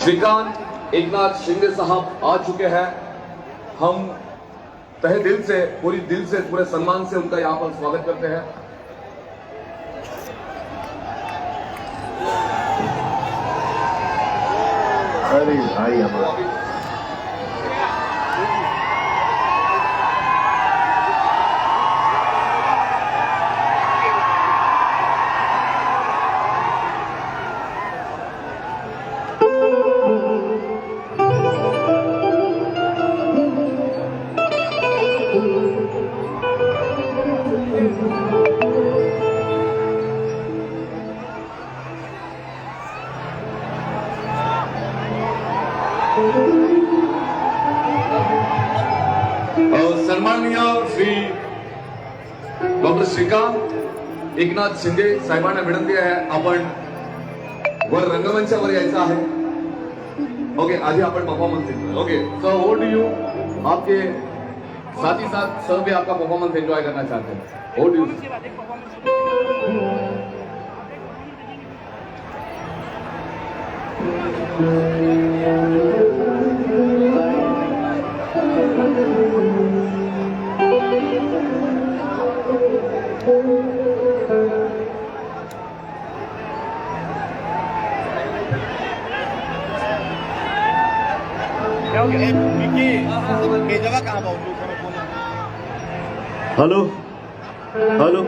श्रीकांत एकनाथ शिंदे साहब आ चुके हैं। हम तहे दिल से, पूरी दिल से, पूरे सम्मान से उनका यहाँ पर स्वागत करते हैं। अरे भाई हमारा सन्माननीय श्री डॉक्टर श्रीकांत एकनाथ शिंदे साहेबांना विनंती आहे, आपण वर रंगमंचावर यायचं आहे। ओके, आधी आपण परफॉर्मन्स देतो। Okay, so over to you. आपके साथ ही साथ सब भी आपका परफॉर्मेंस एंजॉय करना चाहते हैं। Over to you. Hello hello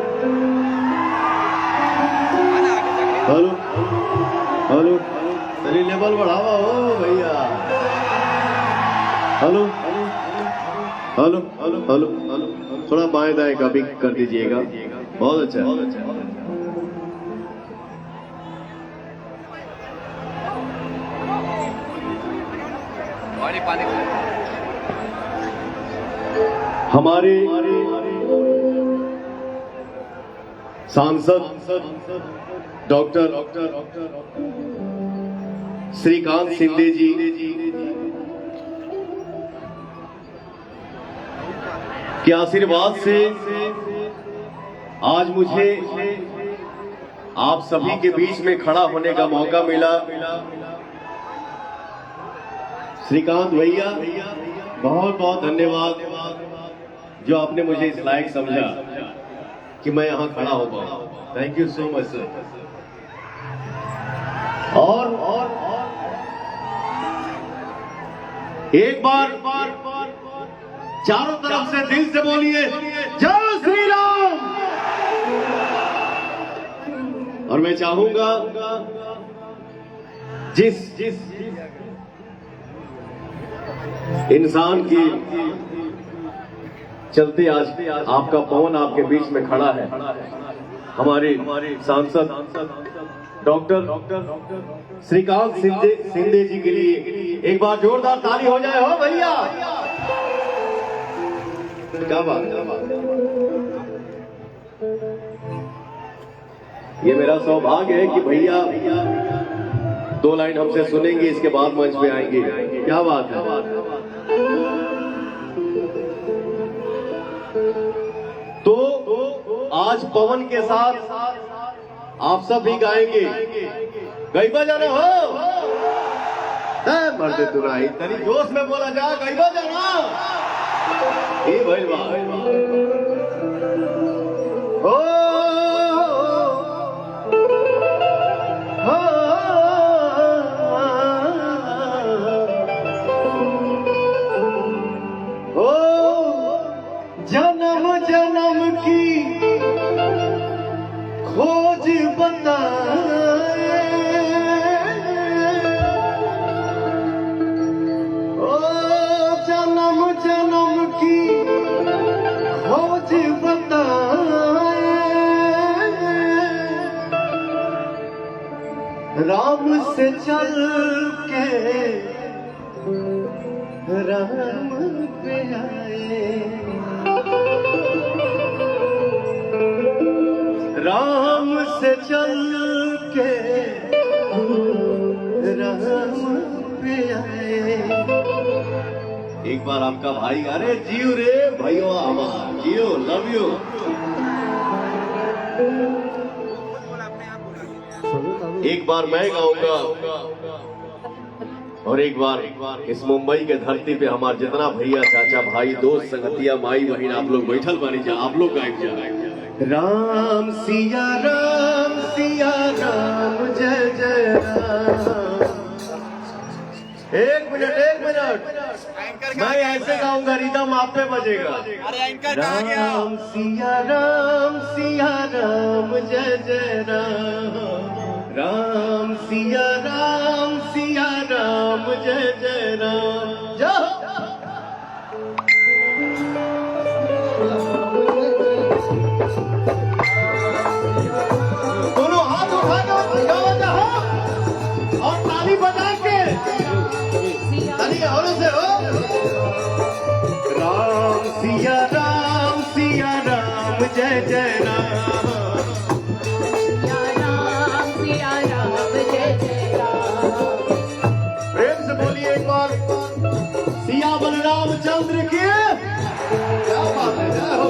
hello hello चलिए लेवल बढ़ावा हो भैया। Hello hello hello hello hello थोड़ा बाएं दाएं कॉपी कर दीजिएगा। बहुत अच्छा। हमारे सांसद डॉक्टर श्रीकांत शिंदे जी के आशीर्वाद से आज मुझे आप सभी के बीच में खड़ा होने का मौका मिला। श्रीकांत भैया बहुत बहुत धन्यवाद जो आपने मुझे इस लायक समझा कि मैं यहाँ खड़ा हो पाऊं। Thank you so much sir. और एक बार चारों तरफ से दिल से बोलिए जय श्री राम। और मैं चाहूंगा जिस इंसान की चलते आज आपका पवन आपके बीच में खड़ा है, हमारे सांसद डॉक्टर श्रीकांत शिंदे जी के लिए एक बार जोरदार ताली हो जाए हो भैया। क्या बात। ये मेरा सौभाग्य है कि भैया दो लाइन हमसे सुनेंगे, इसके बाद मंच पे आएंगे। क्या बात है। तो आज पवन के साथ आप सब भी गाएंगे। गईबा जाना हो मरते तुराई तनी जोश में बोला जा। गईबा जाना भाई जन्म जन्म की खोज बताए, ओ जन्म जन्म की खोज बताए, राम से चल के राम पे आए, राम से चल के राम पे आए। एक बार आपका भाई गा रे जियो रे भाइयों आवाज जियो लव यू। एक बार मैं गाऊंगा और एक बार इस मुंबई के धरती पे हमारे जितना भैया चाचा भाई दोस्त संगतिया माई बहन आप लोग बैठल बानी जा, आप लोग गायब जा। राम सिया राम जय जय राम। एक मिनट मैं ऐसे गाऊंगा, रिदम आप पे बजेगा। राम सिया राम जय जय राम। राम सिया राम जय जय राम। जय दोनों हाथ उठा दो, जाओ जाओ और ताली बजा के ताली और से हो। राम सिया राम जय जय राम। प्रेम से बोलिए एक बार, सिया बलराम चंद्र की क्या बात है। जय हो।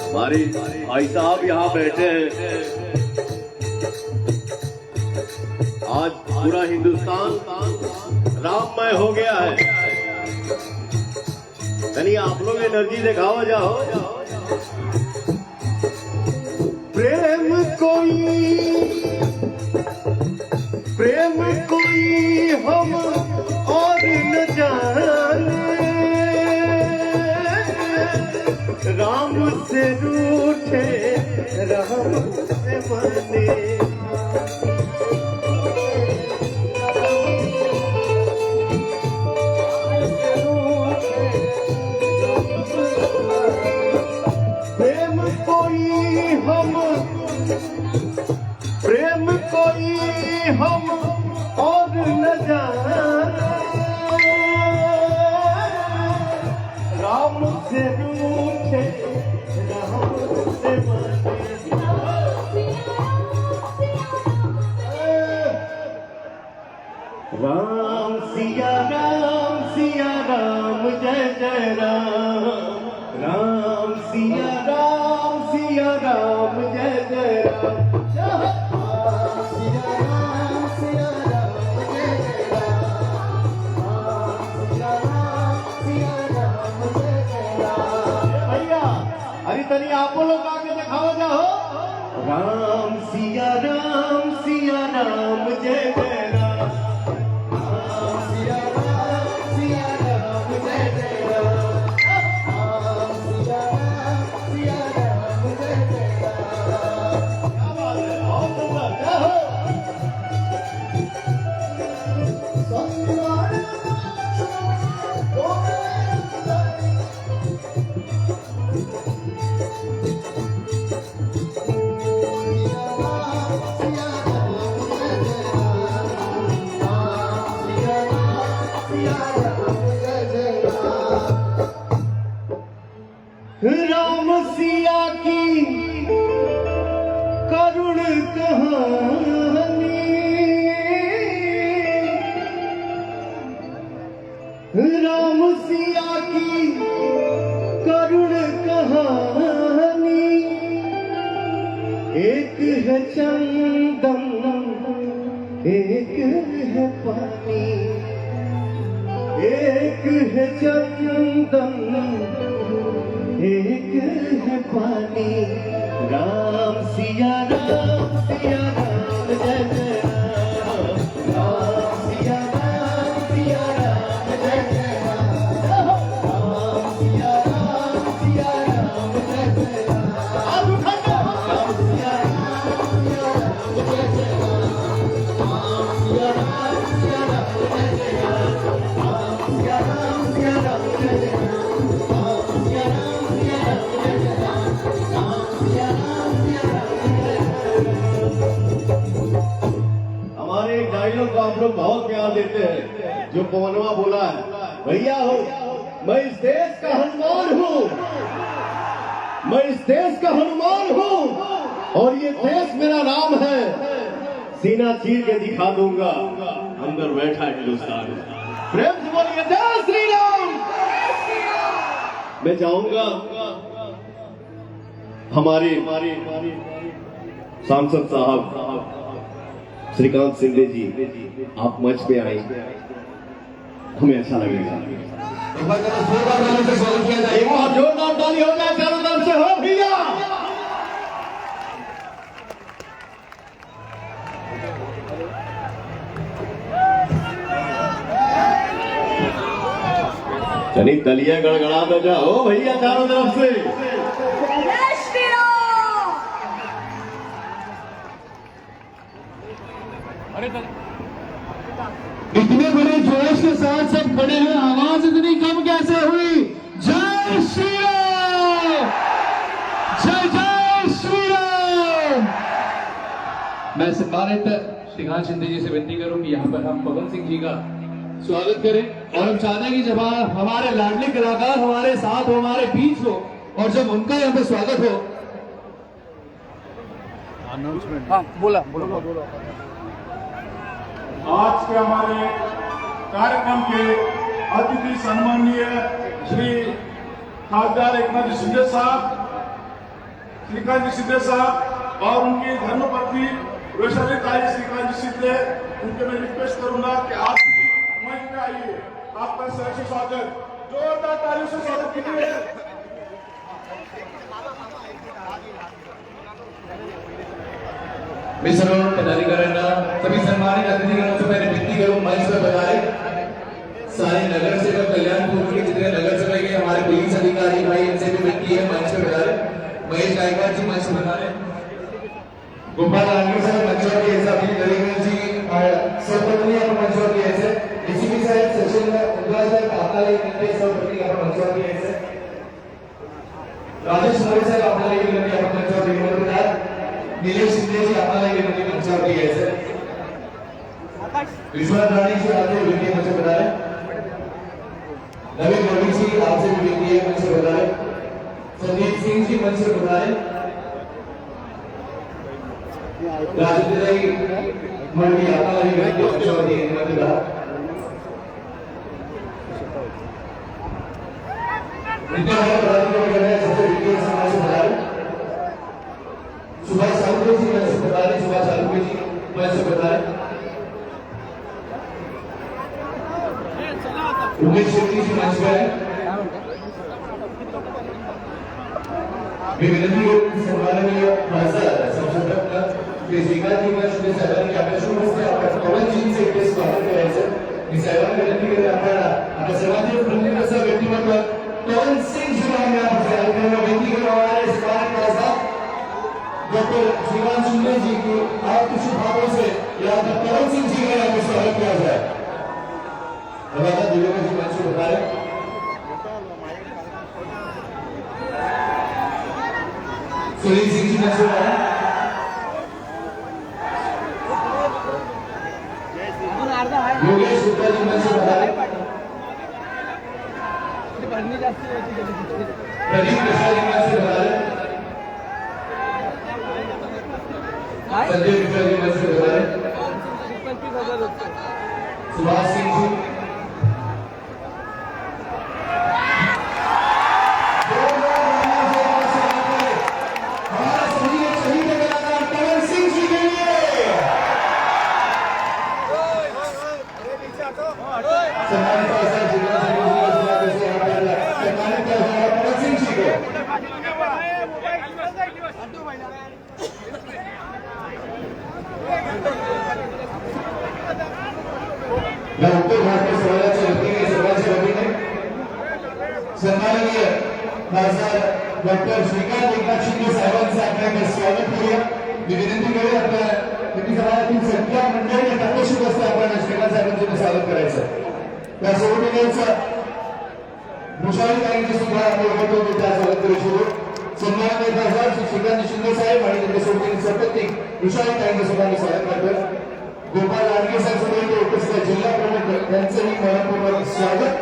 हमारे भाई साहब यहाँ बैठे हैं। आज पूरा हिंदुस्तान राममय हो गया है। चलिए आप लोग एनर्जी दिखाओ जाओ। प्रेम कोई हम और न जाने, राम से रूठे राम से माने। प्रेम कोई हम और न जाने, राम से रूठे राम से माने। राम सिया राम जय जय राम। राम सिया राम जय जय राम। अरे तनी आप लोग आगे दिखाओ जाओ। राम सिया राम जय जय राम। राम सिया राम जय जय राम। राम सिया राम जय जय राम। क्या बात है, बहुत सुंदर। जय हो। राम सिया की करुण कहानी, राम सिया की करुण कहानी। एक है चंदन एक है पानी, एक है चंदन एक है पानी। राम सिया राम जय जय राम। राम सिया राम जय जय राम। राम सिया राम जय जय राम। आप उठाइए। राम सिया राम जय जय राम। राम सिया राम जय जय राम। राम सिया राम जय जय राम। हमारे एक डायलॉग को आप लोग बहुत प्यार देते हैं, जो पवनवा बोला है, भैया हो मैं इस देश का हनुमान हूँ, मैं इस देश का हनुमान हूँ और ये देश मेरा नाम है, सीना चीर के दिखा दूंगा, अंदर बैठा है हिंदुस्तान। प्रेम से बोलिए जय श्री राम। मैं चाहूंगा हमारे सांसद साहब श्रीकांत सिंधे जी आप मंच पे आए, हमें अच्छा लगेगा। एक बार जोरदार ताली हो जाए चारों तरफ से, हो भैया। चलिए तलिया गड़गड़ा तो जाओ भैया चारों तरफ से। जय श्री राम। इतने बड़े जोश के साथ सब खड़े हैं, आवाज इतनी कम कैसे हुई? जय श्री राम, जय जय श्री राम। मैं सम्मानित श्रीकांत शिंदे जी से विनती करूं कि यहाँ पर हम पवन सिंह जी का स्वागत करें, और हम चाहते हैं कि जब हमारे लाडले कलाकार हमारे साथ हो, हमारे बीच हो, और जब उनका यहाँ पे स्वागत हो। हाँ बोला। आज के हमारे कार्यक्रम के अतिथि सम्माननीय श्री खासदार एकनाथ जी शिंदे साहब, श्रीकांत जी शिंदे साहब और उनकी धर्मपत्नी वैशाली ताई श्रीकांत जी शिंदे, उनके मैं रिक्वेस्ट करूंगा कि आप भी मंच पे आइए। आपका सहर्ष स्वागत, जोरदार तालियों से स्वागत कीजिए। मी सर्व पदाधिकाऱ्यांना, सभी सम्मानित अतिथिगणों से मैं विनती करूं मंच पर पधारे। सारे नगर सेवक, कल्याणपुर के जितने नगर सेवक हैं, हमारे पुलिस अधिकारी भाई, इनसे भी विनती है मंच पर पधारे। महेश गायकवाड़ जी मंच पर पधारे। गोपाल आनंद साहब मंच पर भी ऐसा भी करेंगे जी, सर्वपत्नी आपण मंच पर भी ऐसे डीसीपी साहेब सचिन उद्वास साहेब आपल्याला एक विनंती, सर्वपत्नी आपण मंच पर भी ऐसे राजेश मोरे साहेब आपल्याला एक विनंती, आपण मंच पर भी निलेश शिंदे जी आपल्याला एक विनंती मंच पर भी ऐसे विश्वनाथ राणी जी आपसे विनंती मंच पर पधारे। नवीन मोदी जी आपसे भी विनंती है मंच पर पधारे। संदीप सिंह जी मंच पर पधारे। राजेंद्र मंडी आपल्याला भी विनंती मंच पर पधारे। इनका सबसे विनती समाज से पधारे। सुभाष सालुके जी मंच पर पधारे। सुभाष सालुके जी मंच पर पधारे। उमेश शेट्टी जी मंच पर है। मैं विनंती करूं सम्माननीय खासदार संसद श्री श्रीकांत जी मंच पे साहेबांनी आपल्या शुभहस्ते आपण पवन जी चे इथे स्वागत करायचं। मी साहेबांना विनंती करते, आपल्याला आपल्या सर्वांचे प्रतिनिधी असं व्यक्तिमत्व पवन सिंह जी यांना आपल्याला विनंती करू, हमारे स्मारक खासदार डॉक्टर श्रीकांत शिंदे जी की आप कुछ भावों से यहाँ पर पवन सिंह जी का यहाँ पे स्वागत किया जाए। रवाना दिव्या जी मंच पर पधारे। सुनील सिंह जी मंच पर पधारे। योगेश गुप्ता जी मंच पर पधारे। प्रदीप मिश्रा जी मंच पर पधारे। संजय मिश्रा जी मंच पर पधारे। सुभाष सिंह जी, उत्तर भारतीय समाजाच्या वतीने सर्वांच्या वतीने सन्माननीय खासदार डॉक्टर श्रीकांत एकनाथ शिंदे साहेबांचं आपल्याकडे स्वागत करूया। मी विनंती करेन आपल्या हिंदी समाजातील सगळ्या मंडळींना टाकून असते आपण श्रीकांत साहेबांचं स्वागत करायचं। त्या सोबतीनेच भूषाली ताईंचे सुद्धा आपण होतो त्या स्वागत करू शकतो। सन्माननीय खासदार श्री श्रीकांत शिंदे साहेब आणि त्यांच्या सोबतीने सपत्नी भूषाली ताईंचं सुद्धा स्वागत करतो। गोपाल स्वागत.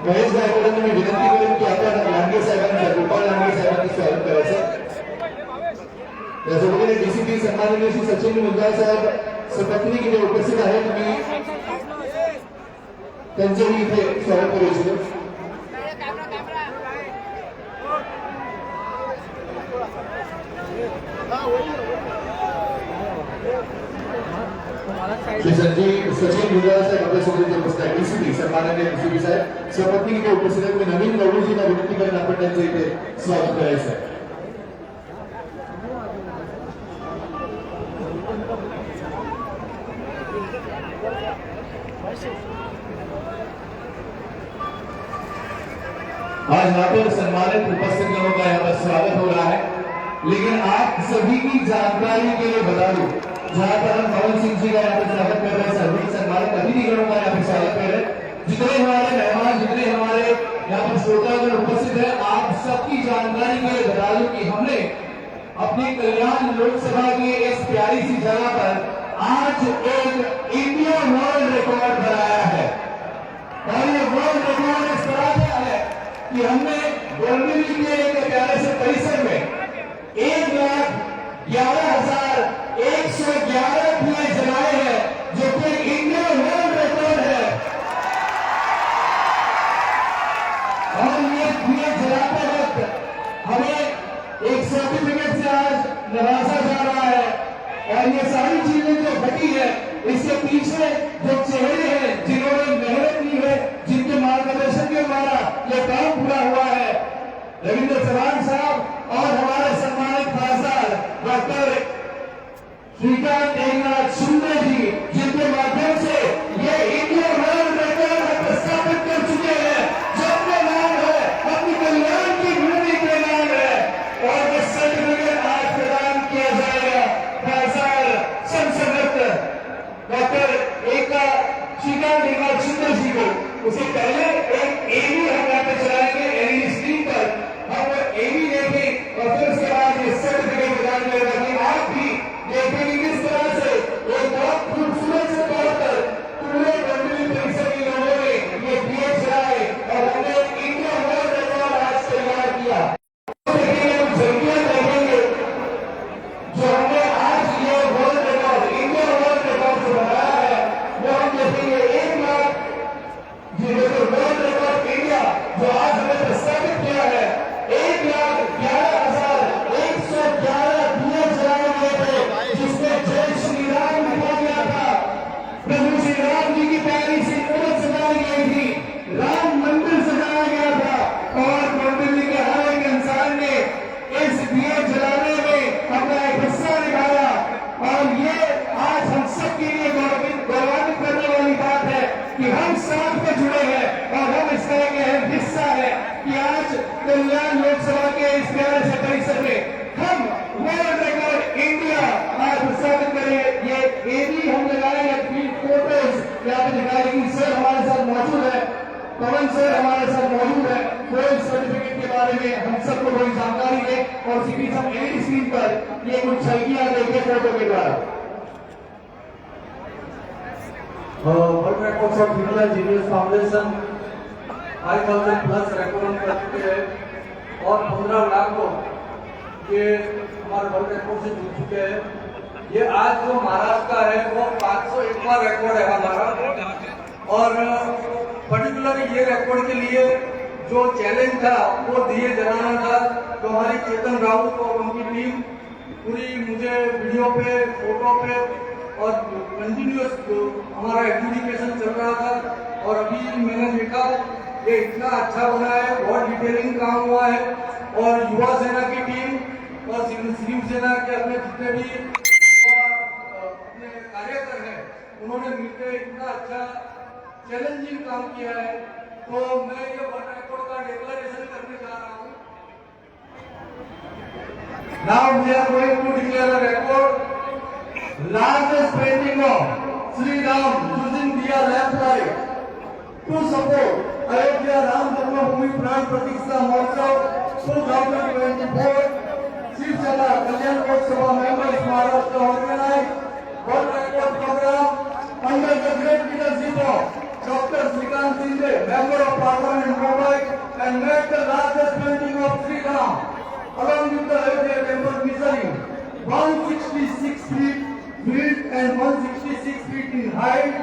महेश गायकवाडांना मी विनंती करेन की आपण लांडगे साहेबांना, गोपाळ लांडगे साहेबांचं स्वागत करायचं. यासोबतीने डीसीपी सन्माननीय श्री सचिन मुंजाळ साहेब सपत्नी इथे उपस्थित आहेत. मी त्यांचंही इथे स्वागत करू इच्छितो. श्री सचिन मुंजाळ साहेब आपल्यासोबत इथे उपस्थित आहेत. डीसीपी सन्माननीय डीसीपी साहेब सपत्नी इथे उपस्थित आहेत. मी नवीन गौरीजींना विनंती करेन आपण त्यांचं इथे स्वागत करायचं आहे. आज यहाँ पर सम्मानित उपस्थित लोगों का यहाँ पर स्वागत हो रहा है, लेकिन आप सभी की जानकारी के लिए बता दूं, जहाँ पर हम पवन सिंह जी का यहाँ पर स्वागत कर रहे हैं, सभी सम्मानित अतिथिगणों का यहाँ पर स्वागत कर रहे हैं, जितने हमारे मेहमान, जितने हमारे यहाँ पर श्रोतागण उपस्थित है, आप सबकी जानकारी के लिए बता दूं कि हमने अपनी कल्याण लोकसभा की इस प्यारी सी जगह पर आज एक इंडिया वर्ल्ड रिकॉर्ड बनाया है. और ये वर्ल्ड रिकॉर्ड इस तरह का है कि हमने बोरीवली के एक प्यारे से परिसर में 1,11,111 दिए जलाए हैं, जो कि इंडिया वर्ल्ड रिकॉर्ड है. और ये दिए जलाते वक्त हमें एक सर्टिफिकेट से आज नवाजा जा रहा है. और ये सारी चीजें जो घटी है, इसके पीछे जो चेहरे हैं, जिन्होंने मेहनत की है, जिनके मार्गदर्शन के द्वारा ये काम पूरा हुआ है, रविंद्र चौहान साहब और हमारे सम्मानित खासदार डॉक्टर श्रीकांत एकनाथ शिंदे जी, जिनके माध्यम से ये इंडिया वर्ल्ड रिकॉर्ड स्थापित कर चुके हैं, जो अपने नाम है, अपनी कल्याण की भूमि के नाम है. और ये सर्टिफिकेट आज प्रदान किया जाएगा खासदार संसद रत्न डॉक्टर श्रीकांत एकनाथ शिंदे जी को. उससे पहले एक एवी हम यहाँ पे चलाएंगे एलईडी स्क्रीन पर, हम एवी देखेंगे और फिर उसके बाद ये सर्टिफिकेट प्रदान करेगा. आप भी देखेंगे किस तरह से एक बहुत खूबसूरत से तौर पर पूरे बोरीवली परिसर के लोगों ने ये दिए जलाए और हमने इंडिया वर्ल्ड रिकॉर्ड आज तैयार किया. देखेंगे हम जरूरत देखेंगे जो हमने आज ये world record, India world record जो बनाया है, वो हम देखेंगे 1,00,000 वर्ल्ड रिकॉर्ड इंडिया जो आज हमने प्रस्तावित किया है. 1,11,111 दिए जलाए गए थे, जिसमें जय श्री राम लिखा गया था. प्रभु श्री राम जी की प्यारी सी मूर्ति सजाई गई थी, राम मंदिर सजाया गया था. और बोरीवली के हर एक इंसान ने इस दिए जलाने में अपना एक हिस्सा निभाया. और ये आज हम सबके लिए गौरवान्वित करने वाली बात है कि हम साथ में जुड़े हैं और हम इस तरह के हिस्सा है कि आज कल्याण लोकसभा के इस प्यारे से परिसर में हम वर्ल्ड रिकॉर्ड इंडिया आज प्रस्तावित करें. ये एवी हम लगाएंगे, फील्ड फोटोज यहाँ पे दिखाएंगे. सर हमारे साथ मौजूद है, पवन सर हमारे साथ मौजूद है. कोई सर्टिफिकेट के बारे में हम सबको थोड़ी जानकारी दे और उसी बीच हम एलईडी स्क्रीन पर ये कुछ छलकियां देखें फोटो के द्वारा. World records of Birla genius foundation 5000 plus record कर चुके हैं और 15 लाख लोग ये हमारे वर्ल्ड रिकॉर्ड से जुड़ चुके हैं. ये आज जो महाराष्ट्र का है वो 501वां रिकॉर्ड है हमारा. और पर्टिकुलर ये रिकॉर्ड के लिए जो चैलेंज था वो दिए जलाना था. तो हमारी चेतन राउत और उनकी टीम पूरी मुझे वीडियो पे, फोटो पे और कंटिन्यूअस हमारा एडजुडिकेशन चल रहा था. और अभी मैंने देखा ये इतना अच्छा बना है, बहुत डिटेलिंग काम हुआ है. और युवा सेना की टीम और शिव सेना के अपने जितने भी युवा अपने कार्यकर हैं, उन्होंने मिलकर इतना अच्छा चैलेंजिंग काम किया है. तो मैं ये वर्ल्ड रिकॉर्ड का डिक्लेरेशन करने जा रहा हूँ. Now we are going to declare a record. Largest painting of Sri Ram using diya lamp light to support Ayodhya Ram Janmabhoomi Pran Pratishtha Mahotsav 2024. Shiv Sena Kalyan Lok Sabha members Maharashtra organized World Record program under the great leadership of and 166 feet in height,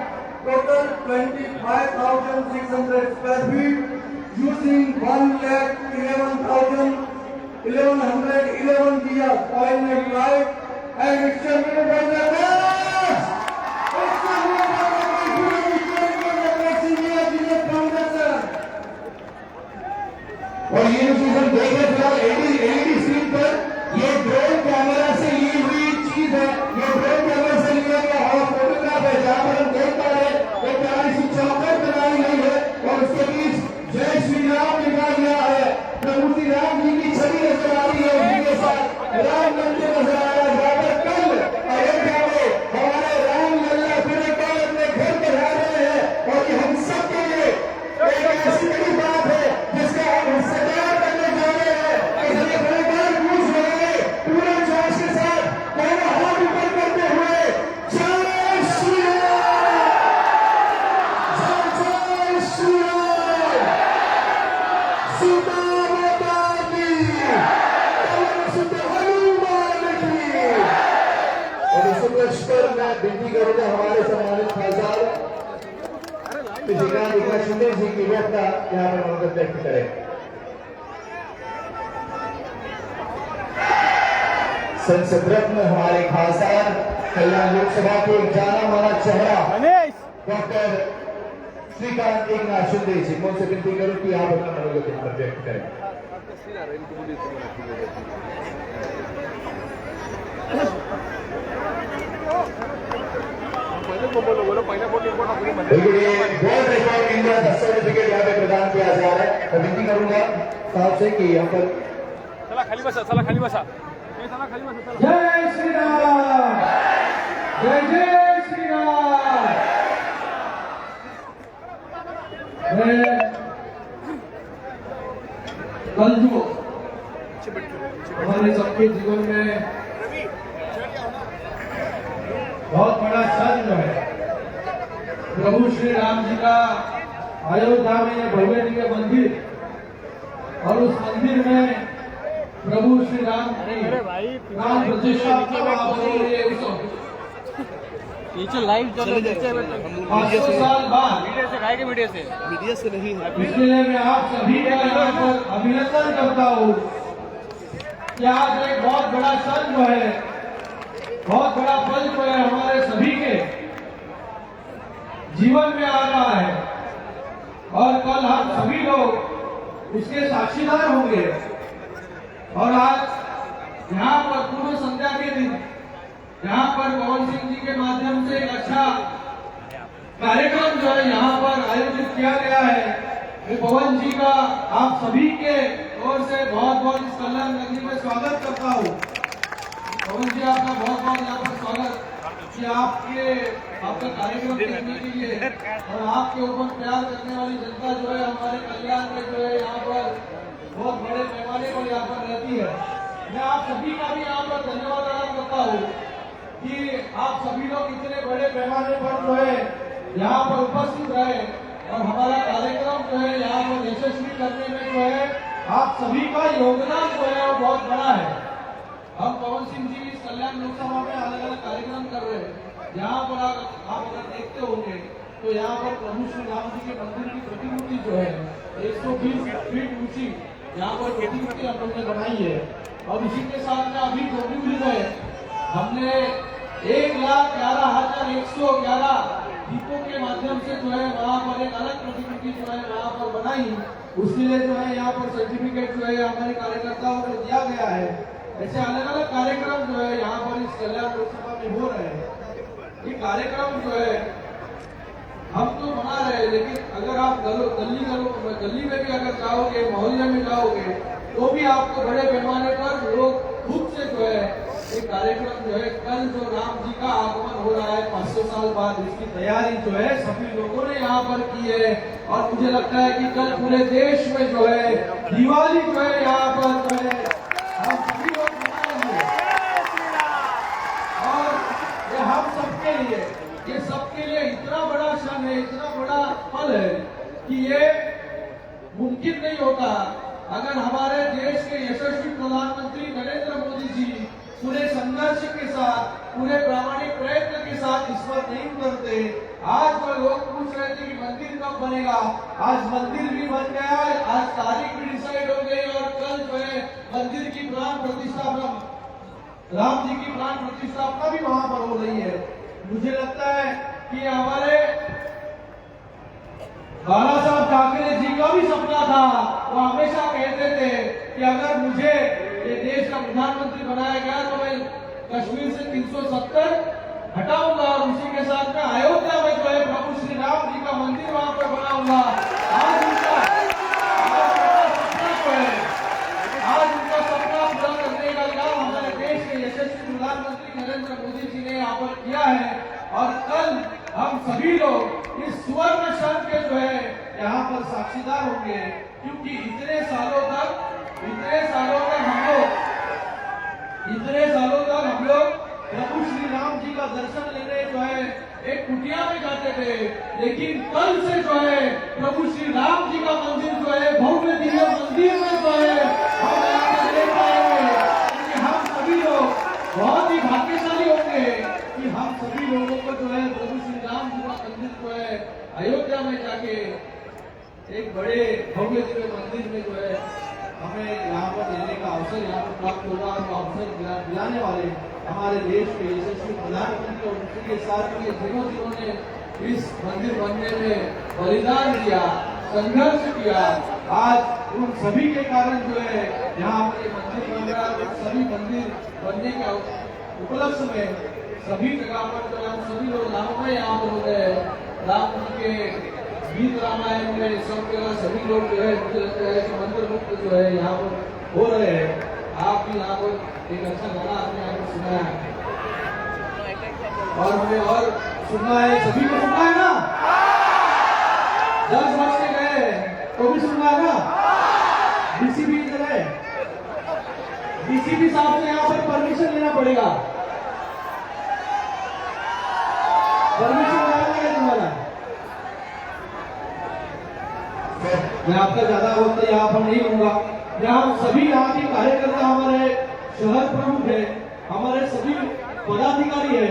total 25,600 square feet, using 1,11,1111 dias, 0.95, and exterminated by the best! Exterminated by the best India Business Foundation! और ये चीज हम देख रहे थे LED screen पर, ये drone camera से ली हुई चीज है, ये ड्रोन कैमरा से लिया गया हवा फोटोग्राफ है, जहां पर हम देख पा रहे हैं एक प्यारी सी चौखट बनाई गई है और उसके बीच जय श्री राम लिखा गया है। प्रभु श्री राम जी की छवि नजर आ रही है, उनके साथ राम मंदिर नजर आ रहा है। बराबर कल अयोध्या में हमारे राम लल्ला फिर एक बार अपने घर पर आ रहे हैं और ये हम सब के लिए एक ऐसी बड़ी बात है जिसका हम हिस्सेदार बनने जा रहे हैं। इसलिए बड़े बार पूछ रहे हैं पूरे जोश के साथ दोनों हाथ ऊपर करते हुए जय श्री राम, जय श्री राम, सीता माता की, पवन सुत हनुमान की। और इस उपलक्ष्य पर मैं विनती करूंगा हमारे सम्मानित खासदार श्रीकांत एकनाथ शिंदे जी की व्यक्ता यहाँ पर मनोगत व्यक्त करें। संसद रत्न हमारे खासदार कल्याण लोकसभा के एक जाना माना चेहरा डॉक्टर श्रीकांत एकनाथ शिंदे जी, मैं उनसे विनती करूं कि आप अपना मनोगत यहाँ पर व्यक्त करें। बिल्कुल, ये वर्ल्ड रिकॉर्ड इंडिया का सर्टिफिकेट यहाँ पे प्रदान किया जा रहा है। मैं विनती करूंगा साहब से कि यहाँ पर चला खाली बसा, चला खाली बसा, चला खाली बसा, चला। जय श्री राम, जय जय श्री राम। मैं कल जो हमारे सबके जीवन में बहुत बड़ा क्षण जो है, प्रभु श्री राम जी का अयोध्या में भव्य दिव्य मंदिर, और उस मंदिर में प्रभु श्री राम की प्राण प्रतिष्ठा का नीचे लाइव चल रही है, 500 साल बाद मीडिया से खाएंगे, मीडिया से नहीं है। इसके लिए मैं आप सभी का यहाँ पर अभिनंदन करता हूँ कि आज एक बहुत बड़ा क्षण जो है, बहुत बड़ा पल जो है हमारे सभी के जीवन में आ रहा है, और कल हम सभी लोग उसके साक्षीदार होंगे। और आज यहाँ पर पूर्व संध्या के दिन यहाँ पर पवन सिंह जी के माध्यम से एक अच्छा कार्यक्रम जो है यहाँ पर आयोजित किया गया है। मैं पवन जी का आप सभी के ओर से बहुत बहुत इस कल्याण नगरी में स्वागत करता हूँ। पवन जी, आपका बहुत बहुत यहाँ पर स्वागत कि आपका कार्यक्रम देखने के लिए और आपके ऊपर प्यार करने वाली जनता जो है हमारे कल्याण में जो है यहाँ पर बहुत बड़े पैमाने पर यहाँ पर रहती है। मैं आप सभी का भी यहाँ पर धन्यवाद अदा करता हूँ कि आप सभी लोग इतने बड़े पैमाने पर जो है यहाँ पर उपस्थित रहे और हमारा कार्यक्रम जो है यहाँ पर यशस्वी करने में जो है आप सभी का योगदान जो है वो बहुत बड़ा है। हम पवन सिंह जी इस कल्याण लोकसभा में अलग अलग कार्यक्रम कर रहे हैं। यहाँ पर आप अगर देखते होंगे तो यहाँ पर प्रभु श्री राम जी के मंदिर की प्रतिमूर्ति जो है 120 फीट ऊंची यहाँ पर प्रतिमूर्ति हम लोग ने बनाई है। और इसी के साथ में अभी डोंबिवली में हमने 1,11,111 दीपों के माध्यम से जो है वहाँ पर एक अलग प्रतिमूर्ति जो है वहाँ पर बनाई। उसके लिए जो है यहाँ पर सर्टिफिकेट जो है हमारे कार्यकर्ताओं को दिया गया है। ऐसे अलग अलग कार्यक्रम जो है यहाँ पर इस कल्याण लोकसभा में हो रहे हैं। ये कार्यक्रम जो है हम तो मना रहे हैं, लेकिन अगर आप गली में भी अगर जाओगे, मोहल्ले में जाओगे, तो भी आपको बड़े पैमाने पर लोग खुद से जो है ये कार्यक्रम जो है कल जो राम जी का आगमन हो रहा है 500 साल बाद, इसकी तैयारी जो है सभी लोगों ने यहाँ पर की है। और मुझे लगता है कि कल पूरे देश में जो है दिवाली जो है यहाँ पर जो है हम सभी लोग मनाएंगे। और ये हम सबके लिए, ये सबके लिए इतना बड़ा क्षण है, इतना बड़ा पल है कि ये मुमकिन नहीं होता अगर हमारे देश के यशस्वी प्रधानमंत्री नरेंद्र मोदी जी पूरे संघर्ष के साथ, पूरे प्रामाणिक प्रयत्न के साथ पर नहीं उतरते। आज जो लोग पूछ रहे थे कि मंदिर कब बनेगा, आज मंदिर भी बन गया, आज तारीख भी डिसाइड हो गई और कल जो है मंदिर की प्राण प्रतिष्ठापना, राम जी की प्राण प्रतिष्ठापना भी वहां पर हो रही है। मुझे लगता है कि हमारे बाला साहब ठाकरे जी का भी सपना था, वो हमेशा कहते थे कि अगर मुझे ये देश का प्रधानमंत्री बनाया गया तो मैं कश्मीर से 370 हटाऊंगा और उसी के साथ में अयोध्या में जो है प्रभु श्री राम जी का मंदिर वहां पर बनाऊंगा। आज उनका सपना जो है, आज उनका सपना पूरा करने का काम हमारे देश के यशस्वी प्रधानमंत्री नरेंद्र मोदी जी ने यहाँ पर किया है। और कल हम सभी लोग इस सुवर्ण क्षण के जो है यहाँ पर साक्षीदार होंगे, क्योंकि इतने सालों तक हम लोग प्रभु श्री राम जी का दर्शन लेने जो है एक कुटिया में जाते थे, लेकिन कल से जो है प्रभु श्री राम जी का मंदिर जो है भव्य दिव्य मंदिर में जो है हम यहाँ पर देख पाएंगे। क्योंकि हम सभी लोग बहुत ही भाग्यशाली होंगे कि हम सभी लोगों को जो है प्रभु श्री राम जी का मंदिर जो है अयोध्या में जाके एक बड़े भव्य दिव्य मंदिर में जो है हमें यहाँ पर लेने का अवसर यहाँ पर प्राप्त होगा। और अवसर दिलाने वाले हमारे देश के यशस्वी प्रधानमंत्री और उसी के साथ में जिन्होंने इस मंदिर बनने में बलिदान दिया, संघर्ष किया, आज उन सभी के कारण जो है यहाँ पर ये मंदिर बन रहा है। सभी मंदिर बनने के उपलक्ष्य में सभी जगह पर जो हम सभी लोग राममय यहाँ पर हो गए, राम जी के गीत रामायण में सब जगह सभी लोग जो है मुझे लगता है कि मंत्र मुक्त जो है यहाँ पर हो रहे हैं। आप भी यहाँ पर एक अच्छा गाना आपने यहाँ पर सुना है और हमें और सुनना है, सभी को सुनना है ना, 10 बज के गए तो भी सुनना है ना। डीसीपी इधर है, डीसीपी साहब से यहाँ पर परमिशन लेना पड़ेगा, परमिशन लेना पड़ेगा तुम्हारा। मैं आपका ज्यादा वक्त यहाँ पर नहीं लूंगा। यहाँ सभी यहाँ के कार्यकर्ता, हमारे शहर प्रमुख है, हमारे सभी पदाधिकारी है,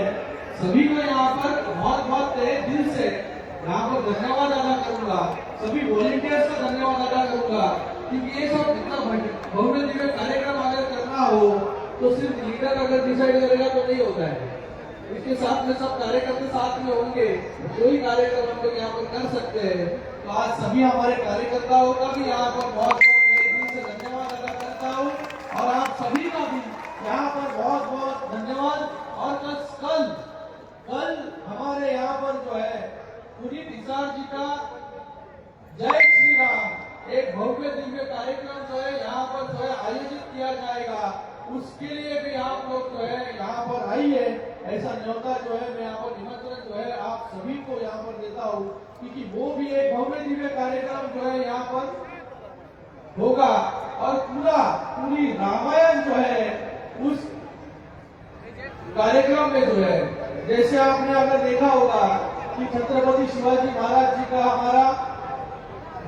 सभी को यहाँ पर बहुत बहुत तहे दिल से यहाँ पर धन्यवाद अदा करूंगा। सभी वॉलंटियर्स का धन्यवाद अदा करूंगा, क्योंकि ये सब इतना भव्य दिव्य कार्यक्रम अगर करना हो तो सिर्फ लीडर अगर डिसाइड करेगा तो नहीं होता है। इसके साथ में सब कार्यकर्ता साथ में होंगे तो ही कार्यक्रम हम लोग यहाँ पर कर सकते हैं। तो आज सभी हमारे कार्यकर्ताओं का भी यहाँ पर बहुत बहुत तहे दिल से धन्यवाद अदा करता हूँ और आप सभी का भी यहाँ पर बहुत बहुत धन्यवाद। और कल हमारे यहाँ पर जो है पुनीत हिसार जी का जय श्री राम एक भव्य दिव्य कार्यक्रम जो है यहाँ पर जो है आयोजित किया जाएगा। उसके लिए भी आप लोग जो है यहाँ पर आइए, ऐसा न्योता जो है मैं यहाँ पर निमंत्रण जो है आप सभी को यहाँ पर देता हूँ, क्योंकि वो भी एक भव्य दिव्य कार्यक्रम जो है यहाँ पर होगा। और पूरी रामायण जो है उस कार्यक्रम में जो है, जैसे आपने अगर देखा होगा कि छत्रपति शिवाजी महाराज जी का हमारा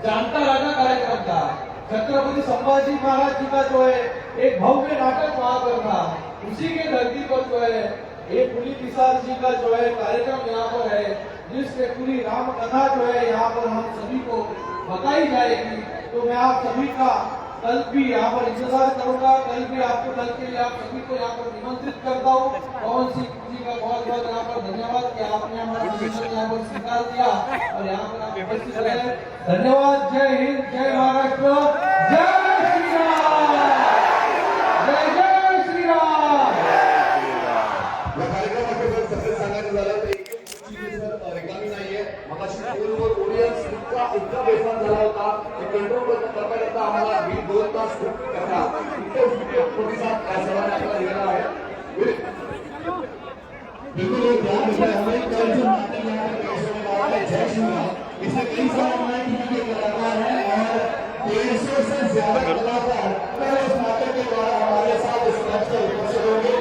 जानता राजा कार्यक्रम था, छत्रपति संभाजी महाराज जी का जो है एक भव्य नाटक वहां पर था, उसी के धरती पर जो है एक पुनीत हिसार जी का जो है कार्यक्रम यहाँ पर है, जिसमें पूरी राम कथा जो है यहाँ पर हम सभी को बताई जाएगी। तो मैं आप सभी का कल भी यहाँ पर इंतजार करूंगा, कल भी आपको कल के लिए आप सभी को यहाँ पर निमंत्रित करता हूँ। पवन सिंह जी का बहुत बहुत यहाँ पर धन्यवाद कि आपने हमारा निमंत्रण यहाँ पर स्वीकार किया और यहाँ पर आप उपस्थित रहे। धन्यवाद। जय हिंद, जय महाराष्ट्र, जय श्री राम, जय श्री राम। या कार्यक्रमाबद्दल सगळं सांगायचं झालं तर एक रिकामी नाहीये। मगाशी फोनवर ऑडियन्स इतका बेफाम झाला होता की कंट्रोल करता आम्हाला 2 तास करता इतके प्रतिसाद या सर्वांनी आपल्याला दिलेला आहे। बिल्कुल एक ध्यान रखना हमें कल जो नाटक यहाँ पर पेश होने वाला है जय श्री राम, इसमें कई सारे हमारे टीवी के कलाकार हैं और 150 से ज्यादा कलाकार कल इस नाटक के द्वारा हमारे साथ इस मंच पर उपस्थित होंगे।